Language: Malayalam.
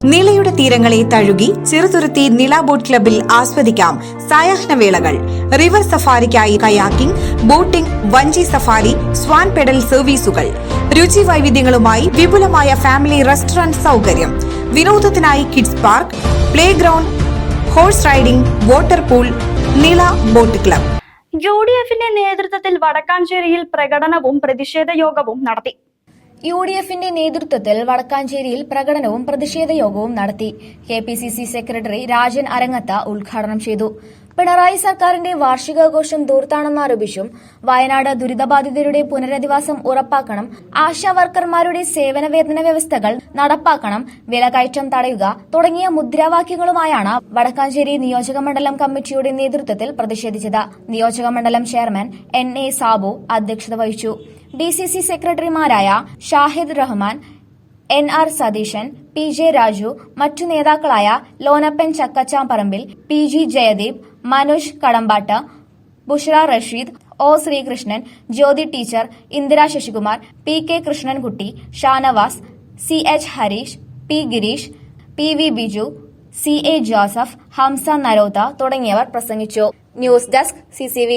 നിളയുടെ തീരങ്ങളെ തഴുകി ചെറുതുരുത്തി നില ബോട്ട് ക്ലബിൽ ആസ്വദിക്കാം സായാഹ്നവേളകൾ. റിവർ സഫാരിക്കായി കയാക്കിംഗ്, ബോട്ടിംഗ്, വഞ്ചി സഫാരി, സ്വാൻ പെഡൽ സർവീസുകൾ, രുചി വൈവിധ്യങ്ങളുമായി വിപുലമായ ഫാമിലി റെസ്റ്റോറന്റ് സൗകര്യം, വിനോദത്തിനായി kids park, play ground, horse riding, water pool. Nila boat club. UDFന്റെ നേതൃത്വത്തിൽ വടക്കാഞ്ചേരിയിൽ പ്രകടനവും പ്രതിഷേധ യോഗവും നടത്തി. UDFന്റെ നേതൃത്വത്തിൽ വടക്കാഞ്ചേരിയിൽ പ്രകടനവും പ്രതിഷേധ യോഗവും നടത്തി. KPCC സെക്രട്ടറി രാജൻ അരങ്ങത്ത ഉദ്ഘാടനം ചെയ്തു. പിണറായി സർക്കാരിന്റെ വാർഷികാഘോഷം ദൂർത്താണെന്നാരോപിച്ചും വയനാട് ദുരിതബാധിതരുടെ പുനരധിവാസം ഉറപ്പാക്കണം, ആശാ വർക്കർമാരുടെ സേവന വേതന വ്യവസ്ഥകൾ നടപ്പാക്കണം, വിലകയറ്റം തടയുക തുടങ്ങിയ മുദ്രാവാക്യങ്ങളുമായാണ് വടക്കാഞ്ചേരി നിയോജകമണ്ഡലം കമ്മിറ്റിയുടെ നേതൃത്വത്തിൽ പ്രതിഷേധിച്ചത്. നിയോജകമണ്ഡലം ചെയർമാൻ NA സാബു അധ്യക്ഷത വഹിച്ചു. DCC സെക്രട്ടറിമാരായ ഷാഹിദ് റഹ്മാൻ, NR സതീശൻ, PJ രാജു, മറ്റു നേതാക്കളായ Lonappan Chakkachamparambil, PG Jayadeep, Manoj Kadambattu, Bushra Rasheed, O Sreekrishnan, Jyothi teacher, Indira Sasikumar, PK Krishnankutty, Shanavas, CH Harish, P Girish, PV Biju, CA Joseph, Hamza Narotha തുടങ്ങിയവർ പ്രസംഗിച്ചു. News desk CCV.